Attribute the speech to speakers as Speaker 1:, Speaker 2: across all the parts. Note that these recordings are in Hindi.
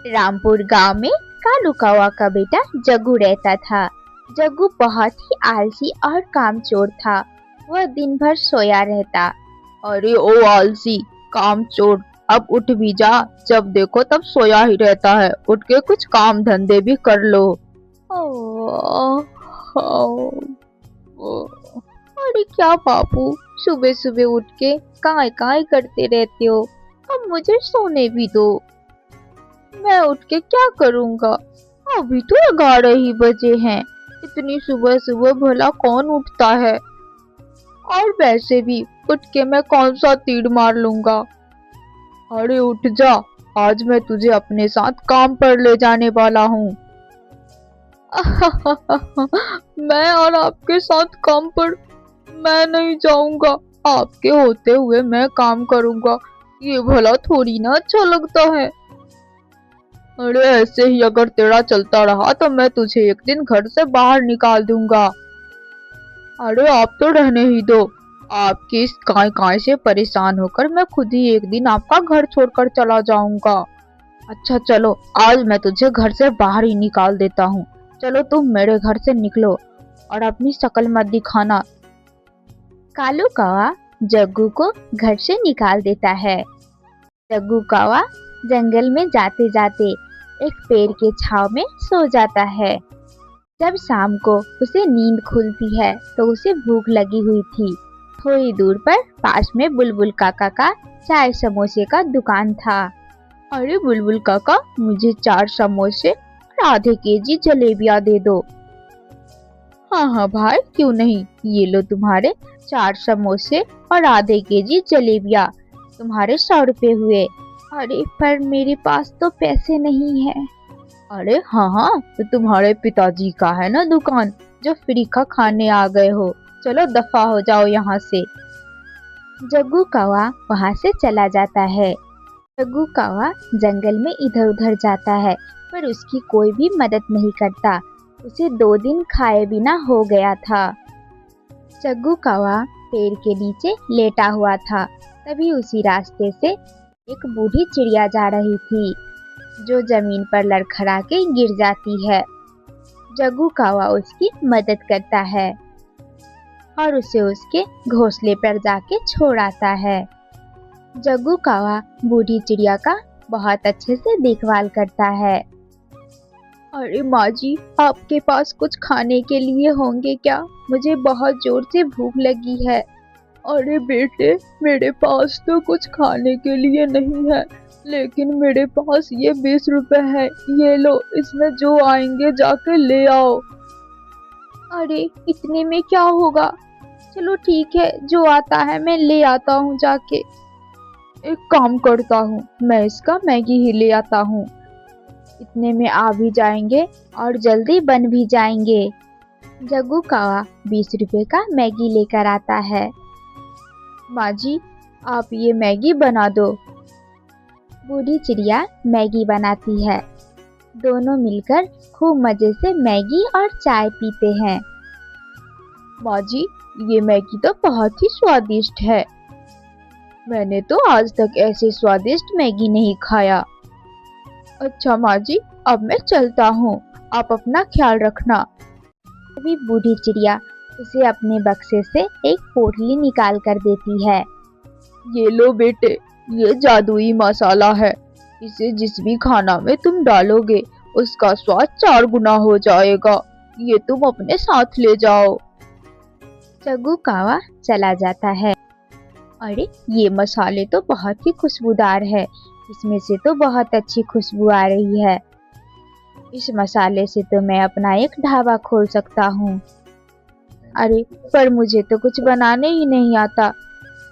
Speaker 1: रामपुर गांव में कालू कौवा का बेटा जग्गू रहता था। जग्गू बहुत ही आलसी और कामचोर था। वह दिन भर सोया रहता।
Speaker 2: अरे ओ आलसी कामचोर, अब उठ भी जा। जब देखो तब सोया ही रहता है। उठ के कुछ काम धंधे भी कर लो।
Speaker 1: ओ, ओ, ओ, अरे क्या बापू, सुबह सुबह उठ के काय काय करते रहते हो। अब मुझे सोने भी दो।
Speaker 2: मैं उठ के क्या करूँगा? अभी तो 11 ही बजे हैं। इतनी सुबह सुबह भला कौन उठता है? और वैसे भी उठ के मैं कौन सा तीर मार लूंगा। अरे उठ जा, आज मैं तुझे अपने साथ काम पर ले जाने वाला हूँ। मैं और आपके साथ काम पर? मैं नहीं जाऊंगा। आपके होते हुए मैं काम करूंगा, ये भला थोड़ी ना अच्छा लगता है। अरे ऐसे ही अगर तेरा चलता रहा तो मैं तुझे एक दिन घर से बाहर निकाल दूंगा। अरे आप तो रहने ही दो। आपकी इस काय काय से परेशान होकर मैं खुद ही एक दिन आपका घर छोड़कर चला जाऊंगा। अच्छा चलो, आज मैं तुझे घर से बाहर ही निकाल देता हूँ। चलो तुम मेरे घर से निकलो और अपनी शक्ल मत दिखाना।
Speaker 1: कालू कौवा जग्गू को घर से निकाल देता है। जग्गू कौवा जंगल में जाते जाते एक पेड़ के छांव में सो जाता है। जब शाम को उसे नींद खुलती है तो उसे भूख लगी हुई थी। थोड़ी दूर पर पास में बुलबुल काका का चाय समोसे का दुकान था।
Speaker 2: अरे बुलबुल काका, मुझे 4 समोसे और आधे केजी जलेबियाँ दे दो। हाँ हाँ भाई, क्यों नहीं। ये लो तुम्हारे 4 समोसे और आधे केजी जलेबियाँ। तुम्हारे 100 रुपए हुए।
Speaker 1: अरे पर मेरे पास तो पैसे नहीं है।
Speaker 2: अरे हाँ हाँ, तो तुम्हारे पिताजी का है ना दुकान, जो फ्री का खाने आ गए हो। चलो दफा हो जाओ यहाँ से।
Speaker 1: जग्गू कौवा वहाँ से चला जाता है। जग्गू कौवा जंगल में इधर उधर जाता है पर उसकी कोई भी मदद नहीं करता। उसे 2 दिन खाए बिना हो गया था। जग्गू कौवा पेड़ के नीचे लेटा हुआ था। तभी उसी रास्ते से एक बूढ़ी चिड़िया जा रही थी, जो जमीन पर लड़खड़ा के गिर जाती है। जग्गू कौवा उसकी मदद करता है और उसे उसके घोंसले पर जाके छोड़ आता है। जग्गू कौवा बूढ़ी चिड़िया का बहुत अच्छे से देखभाल करता है।
Speaker 2: अरे माँ जी, आपके पास कुछ खाने के लिए होंगे क्या? मुझे बहुत जोर से भूख लगी है। अरे बेटे, मेरे पास तो कुछ खाने के लिए नहीं है, लेकिन मेरे पास ये 20 रुपए है। ये लो, इसमें जो आएंगे जाके ले आओ।
Speaker 1: अरे इतने में क्या होगा? चलो ठीक है, जो आता है मैं ले आता हूँ जाके।
Speaker 2: एक काम करता हूँ, मैं इसका मैगी ही ले आता हूँ।
Speaker 1: इतने में आ भी जाएंगे और जल्दी बन भी जाएंगे। जग्गू कौवा 20 रुपए का मैगी लेकर आता है।
Speaker 2: माँ जी, आप ये मैगी बना दो।
Speaker 1: बूढ़ी चिड़िया मैगी बनाती है। दोनों मिलकर खूब मजे से मैगी और चाय पीते हैं।
Speaker 2: माँ जी, ये मैगी तो बहुत ही स्वादिष्ट है। मैंने तो आज तक ऐसे स्वादिष्ट मैगी नहीं खाया। अच्छा माँ जी, अब मैं चलता हूँ। आप अपना ख्याल रखना।
Speaker 1: अभी बूढ़ी चिड़िया उसे अपने बक्से से एक पोटली निकाल कर देती है।
Speaker 2: ये लो बेटे, ये जादुई मसाला है। इसे जिस भी खाना में तुम डालोगे उसका स्वाद 4 गुना हो जाएगा। ये तुम अपने साथ ले जाओ।
Speaker 1: जग्गू कौवा चला जाता है।
Speaker 2: अरे ये मसाले तो बहुत ही खुशबूदार है। इसमें से तो बहुत अच्छी खुशबू आ रही है। इस मसाले से तो मैं अपना एक ढाबा खोल सकता हूँ। अरे पर मुझे तो कुछ बनाने ही नहीं आता।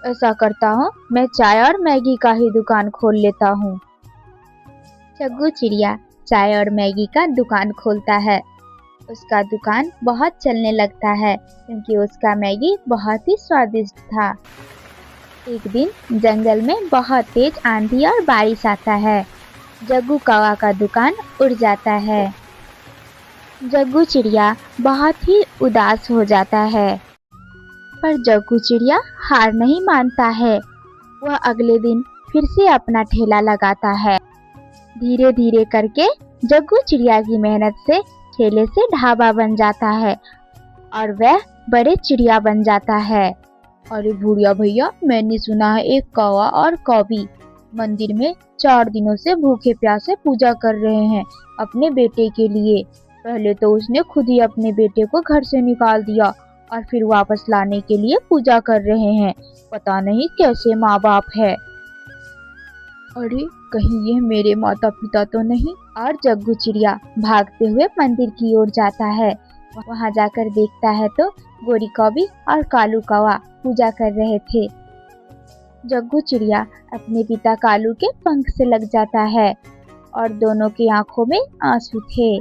Speaker 2: ऐसा करता हूँ, मैं चाय और मैगी का ही दुकान खोल लेता हूँ।
Speaker 1: जग्गू चिड़िया चाय और मैगी का दुकान खोलता है। उसका दुकान बहुत चलने लगता है क्योंकि उसका मैगी बहुत ही स्वादिष्ट था। एक दिन जंगल में बहुत तेज आंधी और बारिश आता है। जग्गू कौवा का दुकान उड़ जाता है। जग्गू चिड़िया बहुत ही उदास हो जाता है, पर जग्गू चिड़िया हार नहीं मानता है। वह अगले दिन फिर से अपना ठेला लगाता है। धीरे धीरे करके जग्गू चिड़िया की मेहनत से ठेले से ढाबा बन जाता है और वह बड़े चिड़िया बन जाता है।
Speaker 2: अरे बुढ़िया भैया, मैंने सुना है एक कौवा और कौवी मंदिर में 4 दिनों से भूखे प्यासे पूजा कर रहे हैं अपने बेटे के लिए। पहले तो उसने खुद ही अपने बेटे को घर से निकाल दिया और फिर वापस लाने के लिए पूजा कर रहे हैं। पता नहीं कैसे माँ बाप है। अरे कहीं ये मेरे माता पिता तो नहीं।
Speaker 1: और जग्गू चिड़िया भागते हुए मंदिर की ओर जाता है। वहां जाकर देखता है तो गोरी कौवी और कालू कौवा पूजा कर रहे थे। जग्गू चिड़िया अपने पिता कालू के पंख से लग जाता है और दोनों की आंखों में आंसू थे।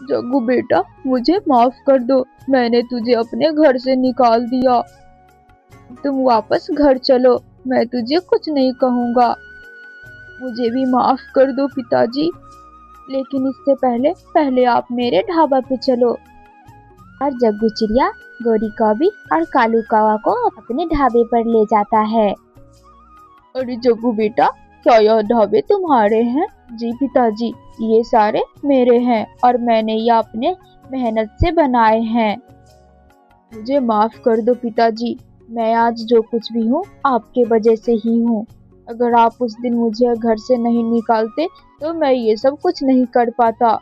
Speaker 2: जग्गू बेटा, मुझे माफ कर दो, मैंने तुझे अपने घर से निकाल दिया। तुम वापस घर चलो, मैं तुझे कुछ नहीं कहूँगा। मुझे भी माफ कर दो पिताजी, लेकिन इससे पहले आप मेरे ढाबा पे चलो।
Speaker 1: और जग्गू चिड़िया गोरी कौवी और कालू कौवा को अपने ढाबे पर ले जाता है।
Speaker 2: अरे जग्गू बेटा, क्या यह ढाबे तुम्हारे हैं? जी पिताजी, ये सारे मेरे हैं और मैंने ये अपने मेहनत से बनाए हैं। मुझे माफ कर दो पिताजी, मैं आज जो कुछ भी हूँ आपके वजह से ही हूँ। अगर आप उस दिन मुझे घर से नहीं निकालते तो मैं ये सब कुछ नहीं कर पाता।